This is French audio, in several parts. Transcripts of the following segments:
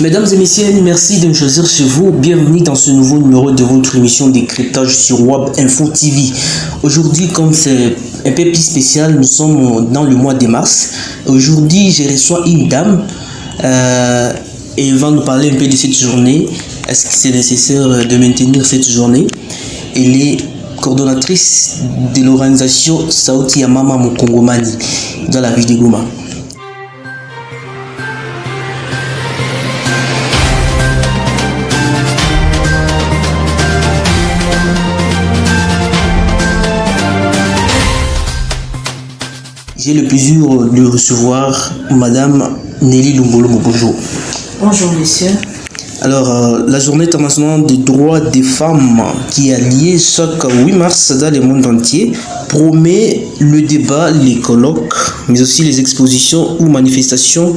Mesdames et messieurs, merci de me choisir chez vous. Bienvenue dans ce nouveau numéro de votre émission Décryptage sur Web Info TV. Aujourd'hui, comme c'est un peu plus spécial, nous sommes dans le mois de mars. Aujourd'hui, je reçois une dame et elle va nous parler un peu de cette journée. Est-ce que c'est nécessaire de maintenir cette journée? Elle est coordonnatrice de l'organisation Sauti ya Mama Mukongomani dans la ville de Goma. J'ai le plaisir de recevoir Madame Nelly Lumbolo. Bonjour. Bonjour, monsieur. Alors, la journée internationale des droits des femmes qui a lieu chaque 8 mars dans le monde entier promet le débat, les colloques, mais aussi les expositions ou manifestations,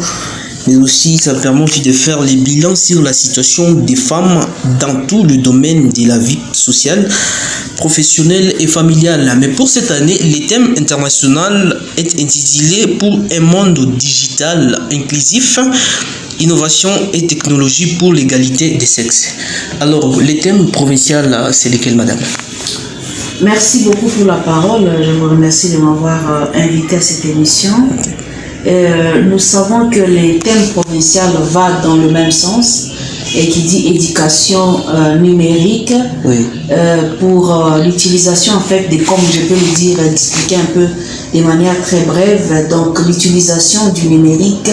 mais aussi ça permet aussi de faire les bilans sur la situation des femmes dans tout le domaine de la vie sociale, professionnelle et familiale. Mais pour cette année, le thème international est intitulé pour un monde digital inclusif, innovation et technologie pour l'égalité des sexes. Alors, le thème provincial, c'est lequel, madame? Merci beaucoup pour la parole. Je vous remercie de m'avoir invité à cette émission. Nous savons que les thèmes provinciaux vont dans le même sens et qui dit éducation numérique, oui. Pour l'utilisation en fait de, comme je peux le dire, expliquer un peu de manière très brève, donc l'utilisation du numérique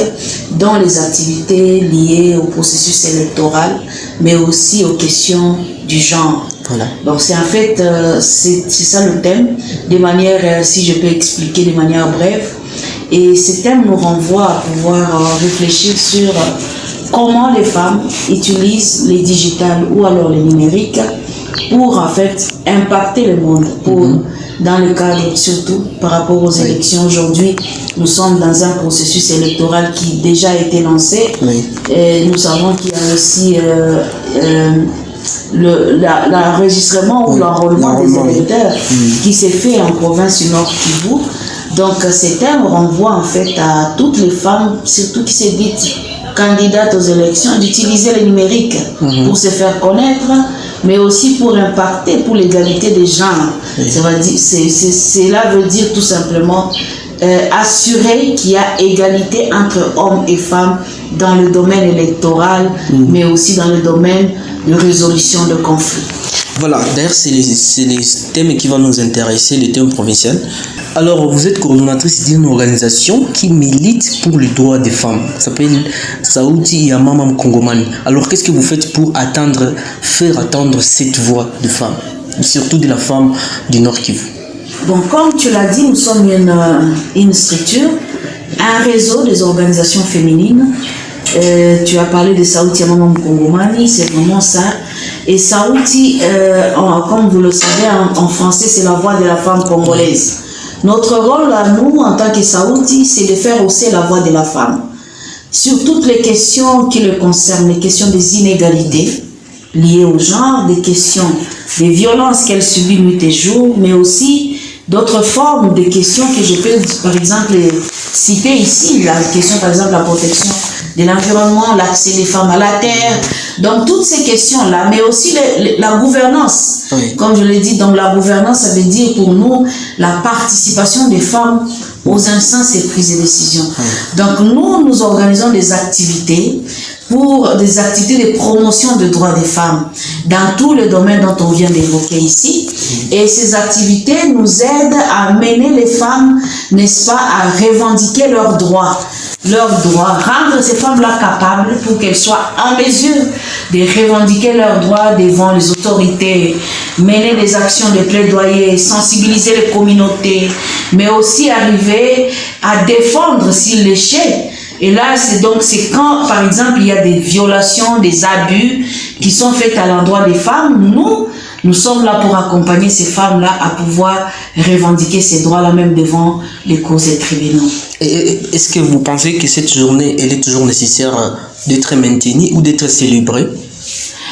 dans les activités liées au processus électoral, mais aussi aux questions du genre. Voilà. Donc c'est en fait, c'est ça le thème, de manière, si je peux expliquer de manière brève. Et ce thème nous renvoie à pouvoir réfléchir sur comment les femmes utilisent les digitales ou alors les numériques pour en fait impacter le monde, pour, dans le cadre surtout par rapport aux élections. Aujourd'hui, nous sommes dans un processus électoral qui a déjà été lancé. Oui. Et nous savons qu'il y a aussi l'enregistrement ou l'enrôlement des électeurs qui s'est fait en province du Nord Kivu. Donc, ces thèmes renvoient en fait à toutes les femmes, surtout qui se disent candidates aux élections, d'utiliser le numérique pour se faire connaître, mais aussi pour impacter pour l'égalité des genres. Cela veut dire tout simplement assurer qu'il y a égalité entre hommes et femmes dans le domaine électoral, mais aussi dans le domaine de résolution de conflits. Voilà, d'ailleurs, c'est les thèmes qui vont nous intéresser, les thèmes provinciaux. Alors, vous êtes coordonnatrice d'une organisation qui milite pour les droits des femmes. Ça s'appelle Sauti ya Mama Mukongomani. Alors, qu'est-ce que vous faites pour faire attendre cette voix de femme, surtout de la femme du Nord Kivu? Bon, comme tu l'as dit, nous sommes une structure, un réseau des organisations féminines. Tu as parlé de Sauti ya Mama Mukongomani, c'est vraiment ça. Et Sauti, comme vous le savez, en français, c'est la voix de la femme congolaise. Notre rôle à nous, en tant que Sauti, c'est de faire hausser la voix de la femme sur toutes les questions qui le concernent, les questions des inégalités liées au genre, des questions des violences qu'elle subit nuit et jour, mais aussi d'autres formes de questions que je peux, par exemple, citer ici. La question, par exemple, la protection de l'environnement, l'accès des femmes à la terre. Donc, toutes ces questions-là, mais aussi la gouvernance. Oui. Comme je l'ai dit, donc la gouvernance, ça veut dire pour nous la participation des femmes aux instances et prises de décision. Oui. Donc, nous organisons des activités de promotion des droits des femmes dans tous les domaines dont on vient d'évoquer ici. Et ces activités nous aident à mener les femmes, n'est-ce pas, à revendiquer leurs droits, rendre ces femmes-là capables pour qu'elles soient en mesure de revendiquer leurs droits devant les autorités, mener des actions de plaidoyer, sensibiliser les communautés, mais aussi arriver à défendre s'il l'échait. Et là, c'est quand, par exemple, il y a des violations, des abus qui sont faits à l'endroit des femmes, nous sommes là pour accompagner ces femmes-là à pouvoir revendiquer ces droits-là même devant les causes et tribunaux. Est-ce que vous pensez que cette journée, elle est toujours nécessaire d'être maintenue ou d'être célébrée?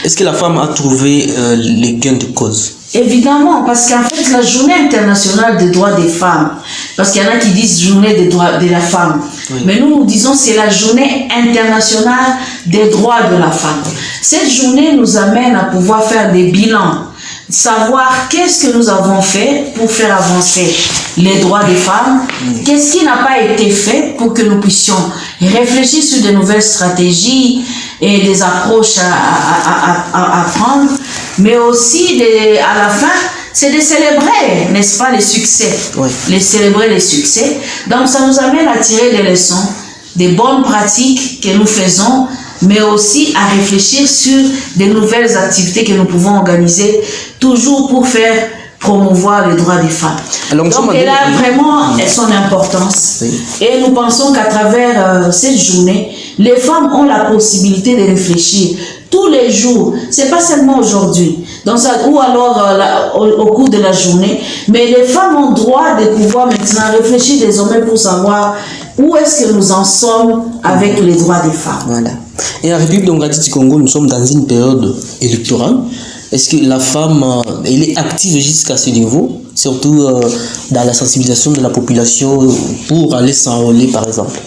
Est-ce que la femme a trouvé les gains de cause? Évidemment, parce qu'en fait, la journée internationale des droits des femmes, parce qu'il y en a qui disent journée des droits de la femme, oui. Mais nous disons c'est la journée internationale des droits de la femme. Cette journée nous amène à pouvoir faire des bilans, savoir qu'est-ce que nous avons fait pour faire avancer les droits des femmes, qu'est-ce qui n'a pas été fait pour que nous puissions réfléchir sur de nouvelles stratégies et des approches à prendre, mais aussi à la fin, c'est de célébrer, n'est-ce pas, les succès, oui. Célébrer les succès. Donc ça nous amène à tirer des leçons, des bonnes pratiques que nous faisons, mais aussi à réfléchir sur des nouvelles activités que nous pouvons organiser, toujours pour faire promouvoir les droits des femmes. Alors, donc elle a vraiment son importance. Oui. Et nous pensons qu'à travers cette journée, les femmes ont la possibilité de réfléchir tous les jours. C'est pas seulement aujourd'hui, ou alors au cours de la journée, mais les femmes ont droit de pouvoir maintenant réfléchir désormais pour savoir où est-ce que nous en sommes avec les droits des femmes. Voilà. Et en République démocratique du Congo, nous sommes dans une période électorale. Est-ce que la femme, elle est active jusqu'à ce niveau, surtout dans la sensibilisation de la population pour aller s'enrôler, par exemple?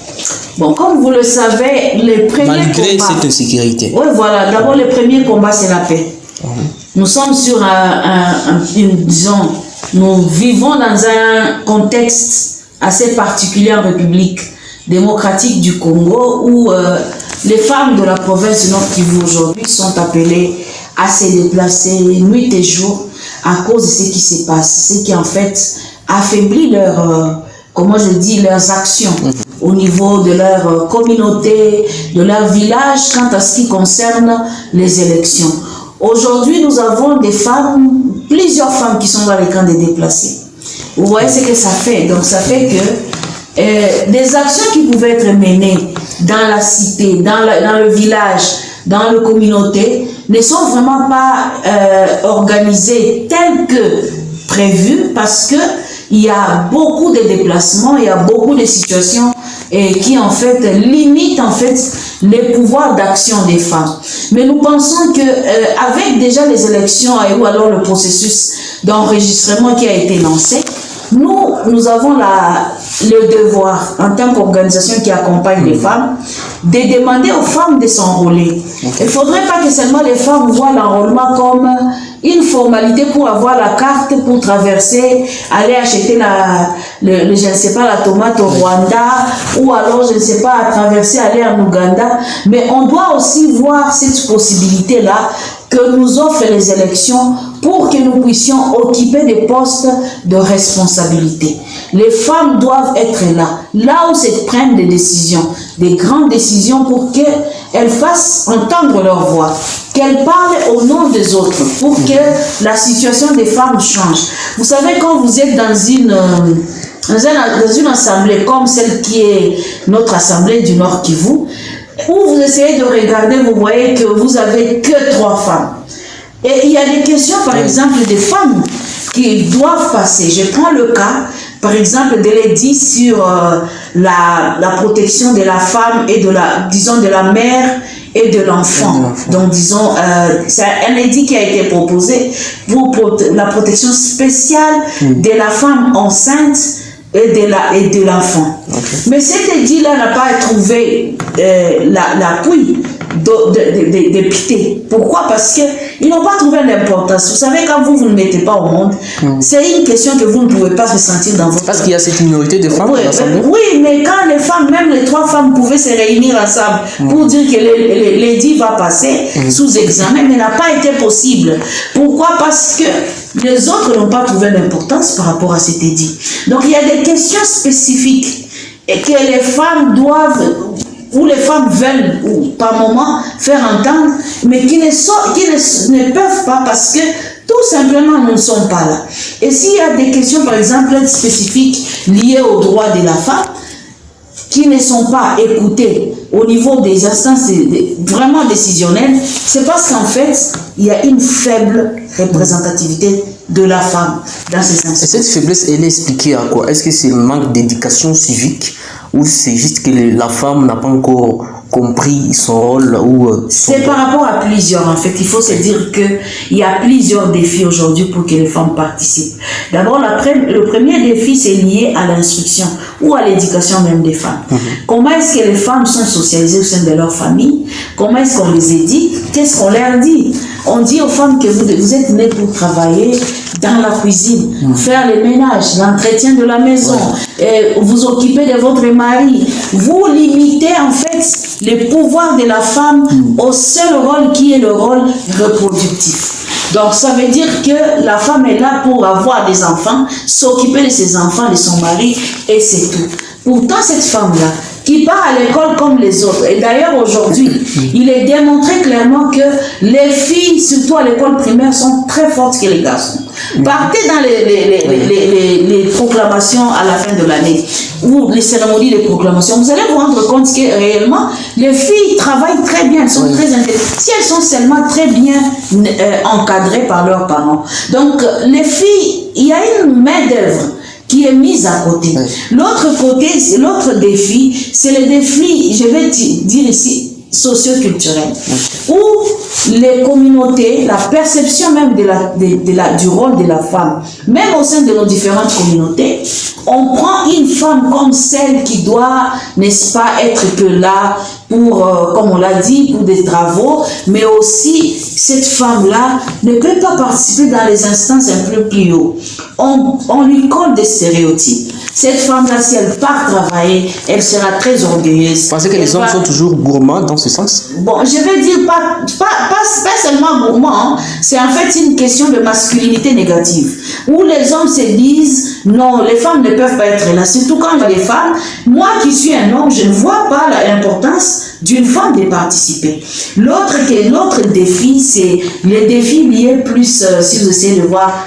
Bon, comme vous le savez, les premiers malgré combats, cette insécurité. Oui, voilà. D'abord, le premier combat, c'est la paix. Nous sommes sur disons, nous vivons dans un contexte assez particulier en République démocratique du Congo où les femmes de la province du Nord Kivu aujourd'hui sont appelées à se déplacer nuit et jour à cause de ce qui se passe, ce qui en fait affaiblit leurs actions au niveau de leur communauté, de leur village quant à ce qui concerne les élections. Aujourd'hui, nous avons plusieurs femmes qui sont dans les camps des déplacés. Vous voyez ce que ça fait. Donc ça fait que des actions qui pouvaient être menées dans la cité, dans le village, dans la communauté, ne sont vraiment pas organisées telles que prévues parce que il y a beaucoup de déplacements, il y a beaucoup de situations qui en fait limitent en fait les pouvoirs d'action des femmes. Mais nous pensons que avec déjà les élections ou alors le processus d'enregistrement qui a été lancé, nous avons le devoir, en tant qu'organisation qui accompagne les femmes, de demander aux femmes de s'enrôler. Il ne faudrait pas que seulement les femmes voient l'enrôlement comme une formalité pour avoir la carte, pour traverser, aller acheter je ne sais pas, la tomate au Rwanda, ou alors, je ne sais pas, traverser, aller en Ouganda. Mais on doit aussi voir cette possibilité-là que nous offrent les élections pour que nous puissions occuper des postes de responsabilité. Les femmes doivent être là où se prennent des décisions, des grandes décisions pour qu'elles fassent entendre leur voix, qu'elles parlent au nom des autres, pour que la situation des femmes change. Vous savez, quand vous êtes dans une assemblée comme celle qui est notre assemblée du Nord Kivu, où vous essayez de regarder, vous voyez que vous avez que 3 femmes. Et il y a des questions, par exemple, des femmes qui doivent passer. Je prends le cas, par exemple, de l'édit sur la protection de la femme et de la mère et de l'enfant. Donc, disons, c'est un édit qui a été proposé pour la protection spéciale de la femme enceinte et de l'enfant. Mais cet édit-là n'a pas trouvé l'appui des députés. Pourquoi? Parce qu'ils n'ont pas trouvé d'importance. Vous savez, quand vous ne mettez pas au monde, c'est une question que vous ne pouvez pas ressentir dans votre... Parce qu'il y a cette minorité de femmes dans l'Assemblée. Oui, mais quand les femmes, même les 3 femmes pouvaient se réunir ensemble pour dire que l'édit va passer sous examen, mais n'a pas été possible. Pourquoi? Parce que les autres n'ont pas trouvé d'importance par rapport à cet édit. Donc il y a des questions spécifiques et que les femmes doivent, ou les femmes veulent, ou par moment, faire entendre, mais qui ne peuvent pas parce que tout simplement nous ne sommes pas là. Et s'il y a des questions, par exemple, spécifiques liées aux droits de la femme, qui ne sont pas écoutées au niveau des instances vraiment décisionnelles, c'est parce qu'en fait, il y a une faible représentativité de la femme dans ces instances. Et cette faiblesse, elle est expliquée à quoi? Est-ce que c'est le manque d'éducation civique ou c'est juste que la femme n'a pas encore compris son rôle ou c'est par rapport à plusieurs, en fait. Il faut se dire qu'il y a plusieurs défis aujourd'hui pour que les femmes participent. D'abord, le premier défi, c'est lié à l'instruction ou à l'éducation même des femmes. Comment est-ce que les femmes sont socialisées au sein de leur famille? Comment est-ce qu'on les éduque? Qu'est-ce qu'on leur dit? On dit aux femmes que vous êtes nées pour travailler dans la cuisine, faire le ménage, l'entretien de la maison, vous occuper de votre mari. Vous limitez en fait le pouvoir de la femme au seul rôle qui est le rôle reproductif. Donc ça veut dire que la femme est là pour avoir des enfants, s'occuper de ses enfants, de son mari, et c'est tout. Pourtant, cette femme-là, qui part à l'école comme les autres, et d'ailleurs aujourd'hui, il est démontré clairement que les filles, surtout à l'école primaire, sont très fortes que les garçons. Partez dans les proclamations à la fin de l'année, ou les cérémonies de proclamation, vous allez vous rendre compte que réellement, les filles travaillent très bien, elles sont très intelligentes, si elles sont seulement très bien encadrées par leurs parents. Donc, les filles, il y a une main d'œuvre qui est mise à côté. L'autre côté, l'autre défi, c'est le défi, je vais dire ici, socio-culturel, où les communautés, la perception même du rôle de la femme, même au sein de nos différentes communautés, on prend une femme comme celle qui doit, n'est-ce pas, être que là pour, comme on l'a dit, pour des travaux, mais aussi cette femme-là ne peut pas participer dans les instances un peu plus haut. On lui colle des stéréotypes. Cette femme-là, si elle part travailler, elle sera très orgueilleuse. Vous pensez que les hommes sont toujours gourmands dans ce sens? Bon, je vais dire pas seulement gourmands, hein. C'est en fait une question de masculinité négative. Où les hommes se disent, non, les femmes ne peuvent pas être là. Surtout quand les femmes, moi qui suis un homme, je ne vois pas l'importance d'une femme de participer. L'autre défi, c'est les défis liés plus, si vous essayez de voir,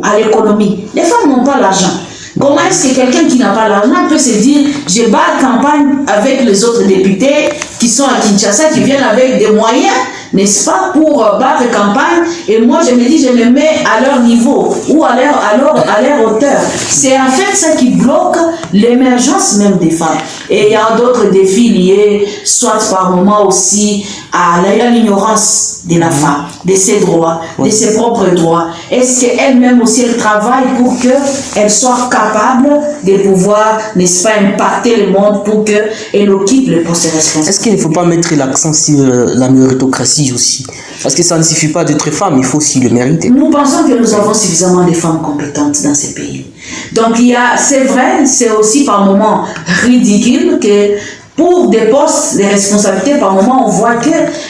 à l'économie. Les femmes n'ont pas l'argent. Comment est-ce que quelqu'un qui n'a pas l'argent peut se dire, je bats campagne avec les autres députés qui sont à Kinshasa, qui viennent avec des moyens, n'est-ce pas, pour battre campagne, et moi je me dis, je me mets à leur niveau ou à leur hauteur. C'est en fait ça qui bloque l'émergence même des femmes. Et il y a d'autres défis liés, soit par moment aussi à l'ignorance de la femme, de ses droits, de ses propres droits. Est-ce qu'elle-même aussi, elle travaille pour qu'elle soit capable de pouvoir, n'est-ce pas, impacter le monde pour qu'elle occupe le poste responsable? Est-ce qu'il ne faut pas mettre l'accent sur la méritocratie aussi? Parce que ça ne suffit pas d'être femme, il faut aussi le mériter. Nous pensons que nous avons suffisamment de femmes compétentes dans ces pays. Donc c'est vrai, c'est aussi par moments ridicule que pour des postes de responsabilité, par moment, on voit que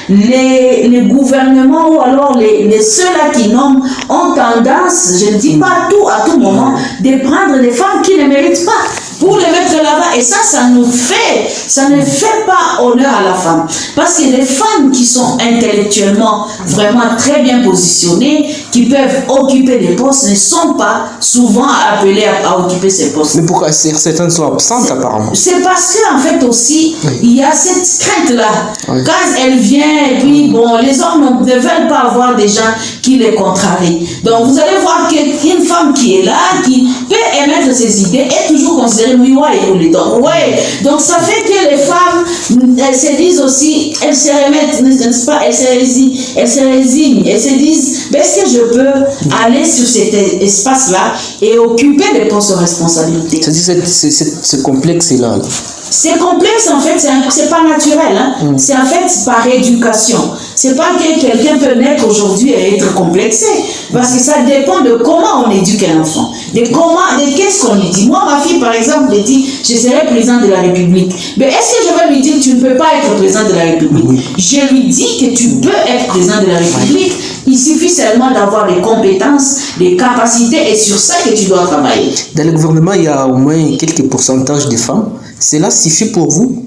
les gouvernements ou alors ceux-là qui nomment ont tendance, je ne dis pas tout à tout moment, de prendre des femmes qui ne méritent pas pour les mettre là-bas. Et ça ne fait pas honneur à la femme. Parce que les femmes qui sont intellectuellement vraiment très bien positionnées, qui peuvent occuper des postes, ne sont pas souvent appelées à occuper ces postes. Mais pourquoi certaines sont absentes apparemment? C'est parce qu'en fait aussi, il y a cette crainte-là. Quand elle vient, et puis bon, les hommes ne veulent pas avoir des gens qui les contrarient. Donc vous allez voir qu'une femme qui est là, qui peut émettre ses idées, est toujours considérée donc ça fait que les femmes, elles se disent aussi, elles se remettent, n'est-ce pas, elles se résignent, elles se disent, est-ce que je peux aller sur cet espace-là et occuper des postes de responsabilité? C'est-à-dire ce complexe-là. C'est complexe en fait, c'est pas naturel, hein? C'est en fait par éducation. C'est pas que quelqu'un peut naître aujourd'hui et être complexé, parce que ça dépend de comment on éduque un enfant, de qu'est-ce qu'on lui dit. Moi, ma fille par exemple me dit, je serai président de la République. Mais est-ce que je vais lui dire, tu ne peux pas être président de la République? Je lui dis que tu peux être président de la République. Il suffit seulement d'avoir des compétences, des capacités, et sur ça que tu dois travailler. Dans le gouvernement, il y a au moins quelques pourcentages de femmes. Cela suffit pour vous?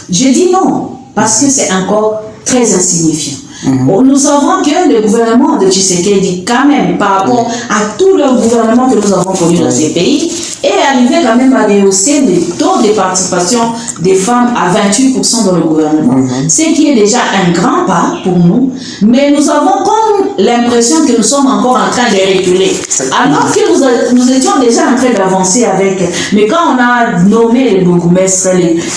Je dis non, parce que c'est encore très insignifiant. Nous savons que le gouvernement de Tshisekedi, quand même, par rapport à tout le gouvernement que nous avons connu dans ces pays, est arrivé quand même à rehausser le taux de participation des femmes à 28% dans le gouvernement. Ce qui est déjà un grand pas pour nous, mais nous avons comme l'impression que nous sommes encore en train de reculer. Alors que nous étions déjà en train d'avancer avec. Mais quand on a nommé les bourgmestres,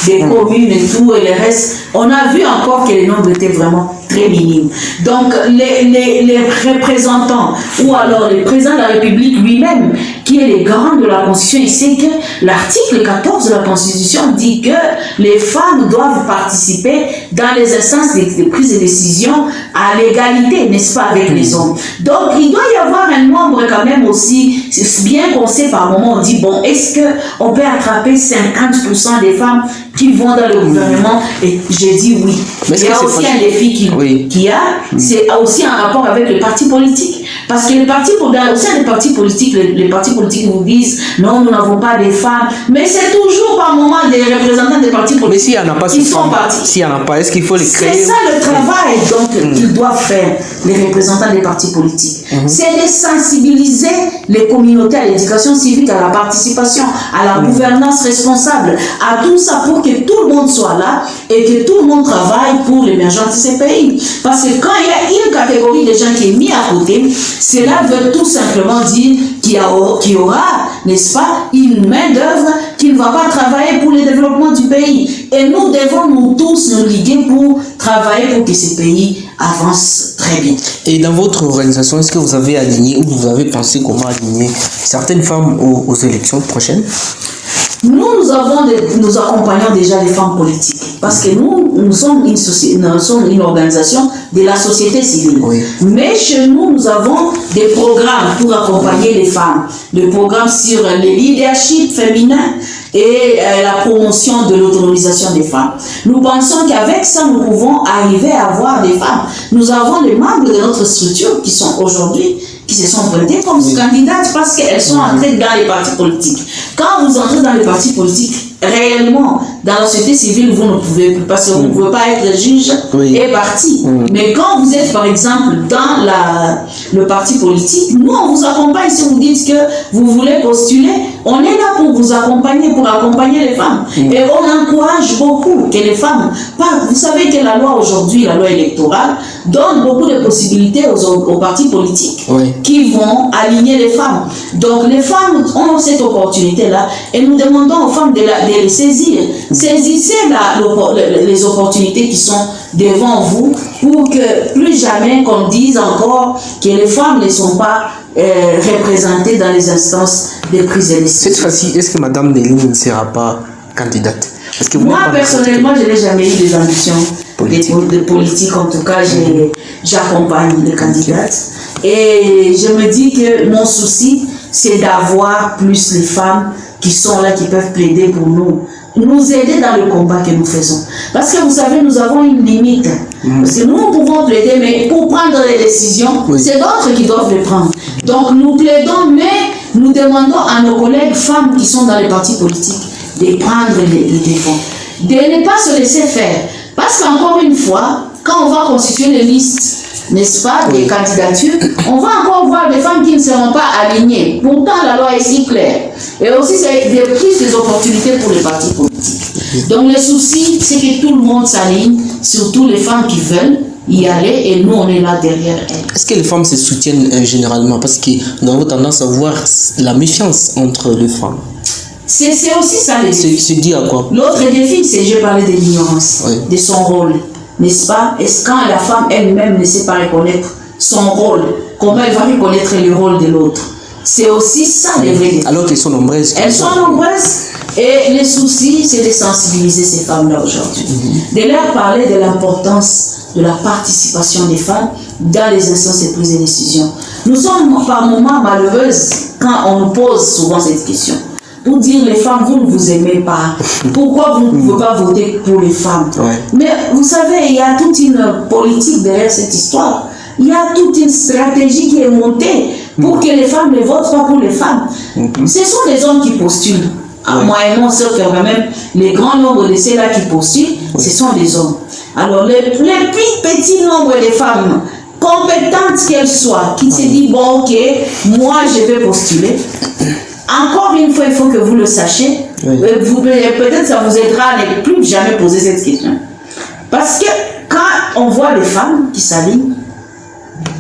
les communes et tout, et le reste, on a vu encore que les nombres étaient vraiment très minimes. Donc, les représentants, ou alors le président de la République lui-même, qui est le garant de la Constitution, il sait que l'article 14 de la Constitution dit que les femmes doivent participer dans les instances de prise de décision à l'égalité, n'est-ce pas, avec les hommes. Donc, il doit y avoir un nombre quand même aussi, bien qu'on sait par moment, on dit, bon, est-ce qu'on peut attraper 50% des femmes qui vont dans le gouvernement? Et j'ai dit oui. Mais il y a aussi un défi qu'il y a, c'est aussi un rapport avec les partis politiques. Parce que les partis, au sein des partis politiques, les partis politiques nous disent non, nous n'avons pas de femmes. Mais c'est toujours par moment des représentants des partis politiques. Mais s'il n'y en a pas, qui sont partis. S'il n'y en a pas, est-ce qu'il faut les créer? C'est ça le travail donc qu'ils doivent faire, les représentants des partis politiques. C'est de sensibiliser les communautés à l'éducation civique, à la participation, à la gouvernance responsable, à tout ça pour que tout le monde soit là et que tout le monde travaille pour l'émergence de ces pays. Parce que quand il y a une catégorie de gens qui est mise à côté, cela veut tout simplement dire qu'il y aura, n'est-ce pas, une main-d'œuvre qui ne va pas travailler pour le développement du pays. Et nous devons nous tous nous liguer pour travailler pour que ce pays avance très bien. Et dans votre organisation, est-ce que vous avez aligné ou vous avez pensé comment aligner certaines femmes aux élections prochaines? Nous accompagnons déjà les femmes politiques parce que nous sommes une organisation de la société civile. Oui. Mais chez nous, nous avons des programmes pour accompagner les femmes. Des programmes sur le leadership féminin et la promotion de l'autonomisation des femmes. Nous pensons qu'avec ça, nous pouvons arriver à avoir des femmes. Nous avons les membres de notre structure qui sont aujourd'hui, qui se sont prêtées comme candidates parce qu'elles sont entrées dans les partis politiques. Quand vous entrez dans les partis politiques, réellement, dans la société civile, vous ne pouvez plus, parce que vous ne pouvez pas être juge et parti. Mais quand vous êtes, par exemple, dans le parti politique, nous, on vous accompagne. Si vous dites que vous voulez postuler, on est là pour vous accompagner, pour accompagner les femmes. Et on encourage beaucoup que les femmes partent. Vous savez que la loi aujourd'hui, la loi électorale, donne beaucoup de possibilités aux partis politiques qui vont aligner les femmes. Donc, les femmes ont cette opportunité-là et nous demandons aux femmes de les saisir. Saisissez les opportunités qui sont devant vous pour que plus jamais qu'on dise encore que les femmes ne sont pas représentées dans les instances de prise de décision. Cette fois-ci, est-ce que Mme Deline ne sera pas candidate? Parce que moi, personnellement, je n'ai jamais eu des ambitions de politique. En tout cas, j'accompagne les candidates. Et je me dis que mon souci, c'est d'avoir plus les femmes qui sont là, qui peuvent plaider pour nous aider dans le combat que nous faisons. Parce que vous savez, nous avons une limite. Parce que nous pouvons plaider, mais pour prendre les décisions, c'est d'autres qui doivent les prendre. Donc nous plaidons, mais nous demandons à nos collègues femmes qui sont dans les partis politiques de prendre les devants, de ne pas se laisser faire. Parce qu'encore une fois, quand on va constituer les listes, n'est-ce pas, des candidatures, on va encore voir des femmes qui ne seront pas alignées. Pourtant, la loi est si claire. Et aussi, c'est plus des opportunités pour les partis politiques. Donc, le souci, c'est que tout le monde s'aligne, surtout les femmes qui veulent y aller, et nous, on est là derrière elles. Est-ce que les femmes se soutiennent généralement? Parce que nous avons tendance à voir la méfiance entre les femmes. C'est aussi ça, le défi. C'est dit à quoi? L'autre défi, c'est, je parlais de l'ignorance, de son rôle. N'est-ce pas? Est-ce quand la femme elle-même ne sait pas reconnaître son rôle, comment elle va reconnaître le rôle de l'autre? C'est aussi ça les vrais défis. Alors qu'elles sont nombreuses. Elles sont nombreuses. Et le souci, c'est de sensibiliser ces femmes-là aujourd'hui. De leur parler de l'importance de la participation des femmes dans les instances de prise de décision. Nous sommes par moments malheureuses quand on nous pose souvent cette question. Pour dire les femmes, vous ne vous aimez pas. Pourquoi vous ne pouvez pas voter pour les femmes? Mais vous savez, il y a toute une politique derrière cette histoire. Il y a toute une stratégie qui est montée pour que les femmes ne votent pas pour les femmes. Ce sont les hommes qui postulent. Moyennement, sauf que quand même, les grands nombres de ceux-là qui postulent, ce sont des hommes. Alors, le plus petit nombre de femmes, compétentes qu'elles soient, qui se disent, bon, ok, moi, je vais postuler. Encore une fois, il faut que vous le sachiez. Peut-être ça vous aidera à ne plus jamais poser cette question. Parce que quand on voit les femmes qui s'alignent,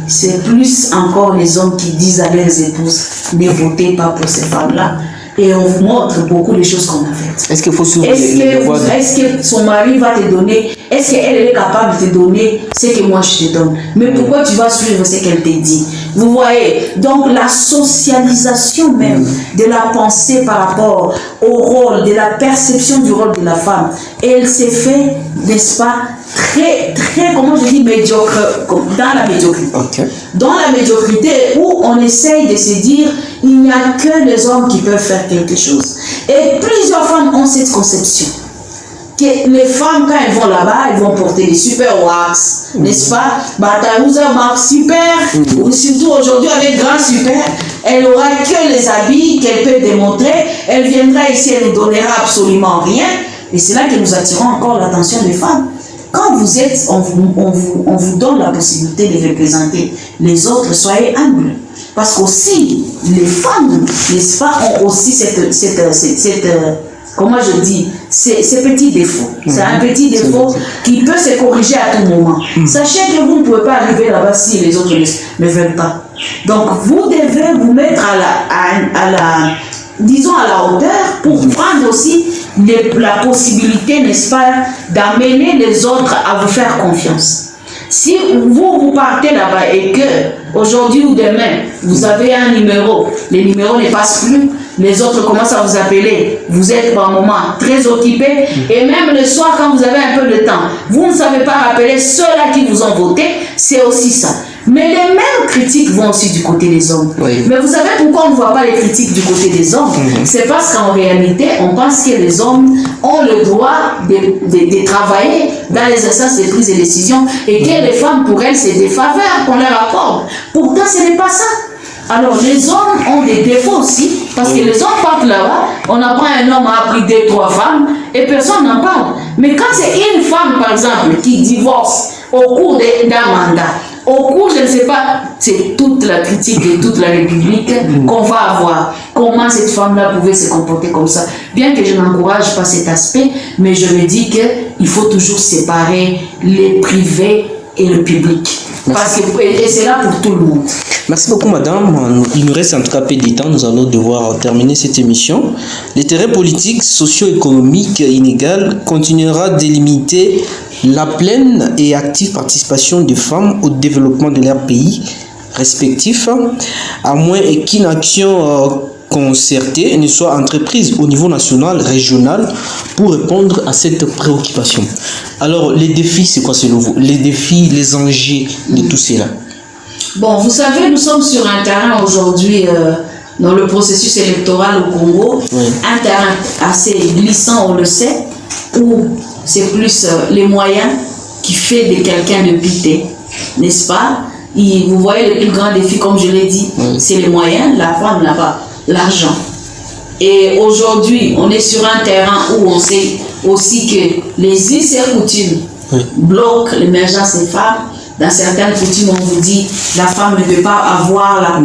c'est plus encore les hommes qui disent à leurs épouses, ne votez pas pour ces femmes-là. Et on vous montre beaucoup les choses qu'on a faites. Est-ce qu'il faut suivre est-ce que son mari va te donner, est-ce qu'elle est capable de te donner ce que moi je te donne? Mais pourquoi tu vas suivre ce qu'elle te dit? Vous voyez, donc la socialisation même de la pensée par rapport au rôle, de la perception du rôle de la femme, elle s'est fait, n'est-ce pas, très, comment je dis, médiocre, dans la médiocrité. Okay. Dans la médiocrité où on essaye de se dire, il n'y a que les hommes qui peuvent faire quelque chose. Et plusieurs femmes ont cette conception. Que les femmes, quand elles vont là-bas, elles vont porter des super wax, n'est-ce pas? Batarouza marque super, ou surtout aujourd'hui avec grand super, elle n'aura que les habits qu'elle peut démontrer, elle viendra ici, elle ne donnera absolument rien. Et c'est là que nous attirons encore l'attention des femmes. Quand vous êtes, on vous donne la possibilité de représenter les autres, soyez humbles. Parce qu'aussi, les femmes, n'est-ce pas, ont aussi cette comment je dis, ces petits défauts. C'est un petit défaut qui peut se corriger à tout moment. Sachez que vous ne pouvez pas arriver là-bas si les autres ne veulent pas. Donc, vous devez vous mettre disons à la hauteur pour prendre aussi la possibilité, n'est-ce pas, d'amener les autres à vous faire confiance. Si vous partez là-bas et que aujourd'hui ou demain, vous avez un numéro, les numéros ne passent plus, les autres commencent à vous appeler, vous êtes par moment très occupé, et même le soir quand vous avez un peu de temps, vous ne savez pas rappeler ceux-là qui vous ont voté, c'est aussi ça. Mais les mêmes critiques vont aussi du côté des hommes. Oui. Mais vous savez pourquoi on ne voit pas les critiques du côté des hommes? C'est parce qu'en réalité, on pense que les hommes ont le droit de travailler dans les instances de prise de décision et que les femmes, pour elles, c'est des faveurs qu'on leur accorde. Pourtant, ce n'est pas ça. Alors, les hommes ont des défauts aussi, parce que les hommes partent là-bas, on apprend un homme a pris 2-3 femmes, et personne n'en parle. Mais quand c'est une femme, par exemple, qui divorce au cours d'un mandat, au cours, je ne sais pas, c'est toute la critique de toute la République qu'on va avoir. Comment cette femme-là pouvait se comporter comme ça? Bien que je n'encourage pas cet aspect, mais je me dis qu'il faut toujours séparer les privés et le public. Parce que, et c'est là pour tout le monde. Merci beaucoup, madame. Il nous reste en tout cas peu de temps. Nous allons devoir terminer cette émission. Les terrains politiques, socio-économiques inégaux continuera de limiter la pleine et active participation des femmes au développement de leur pays respectif, à moins qu'une action concertée ne soit entreprise au niveau national, régional, pour répondre à cette préoccupation. Alors, les défis, c'est quoi selon vous? Les défis, les enjeux de tout cela? Bon, vous savez, nous sommes sur un terrain aujourd'hui, dans le processus électoral au Congo, un terrain assez glissant, on le sait, où c'est plus les moyens qui fait de quelqu'un de pité, n'est-ce pas? Et vous voyez, le plus grand défi, comme je l'ai dit, c'est les moyens, la femme n'a pas l'argent. Et aujourd'hui, on est sur un terrain où on sait aussi que les us et coutumes bloquent l'émergence des femmes. Dans certaines coutumes, on vous dit la femme ne peut pas avoir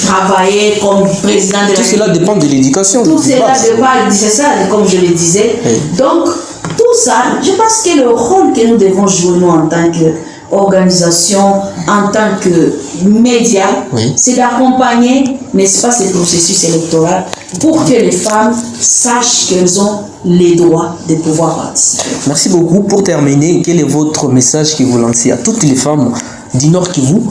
travailler comme président de la République. Tout cela dépend de l'éducation. Tout cela dépend, c'est ça, comme je le disais. Donc, tout ça, je pense que le rôle que nous devons jouer, nous, en tant qu'organisation, en tant que médias, c'est d'accompagner, n'est-ce pas, ce processus électoral pour que les femmes sachent qu'elles ont les droits de pouvoir participer. Merci beaucoup. Pour terminer, quel est votre message que vous lancez à toutes les femmes du Nord Kivu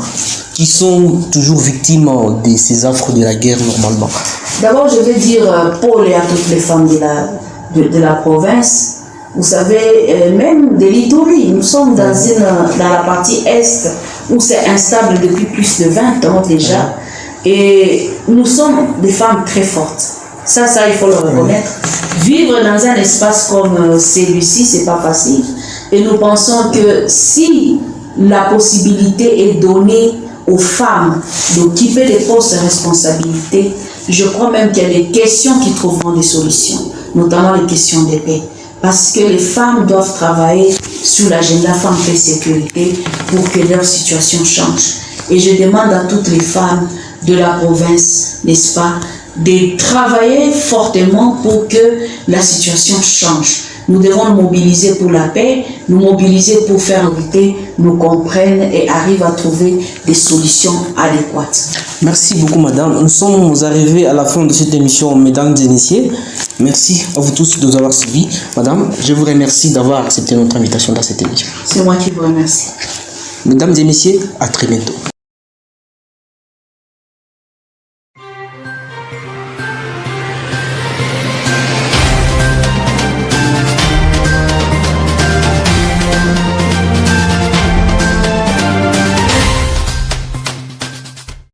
qui sont toujours victimes de ces affres de la guerre normalement? D'abord, je vais dire Paul et à toutes les femmes de la province. Vous savez, même de l'Ituri, nous sommes dans la partie est où c'est instable depuis plus de 20 ans déjà. Et nous sommes des femmes très fortes. Ça, il faut le reconnaître. Vivre dans un espace comme celui-ci, c'est pas facile. Et nous pensons que si la possibilité est donnée aux femmes d'occuper des postes de responsabilité, je crois même qu'il y a des questions qui trouveront des solutions, notamment les questions de paix. Parce que les femmes doivent travailler sur l'agenda Femmes, Paix, Sécurité pour que leur situation change. Et je demande à toutes les femmes de la province, n'est-ce pas, de travailler fortement pour que la situation change. Nous devons nous mobiliser pour la paix, nous mobiliser pour faire que nous comprennent et arrivent à trouver des solutions adéquates. Merci beaucoup, madame. Nous sommes arrivés à la fin de cette émission, mesdames et messieurs. Merci à vous tous de nous avoir suivis. Madame, je vous remercie d'avoir accepté notre invitation dans cette émission. C'est moi qui vous remercie. Mesdames et messieurs, à très bientôt.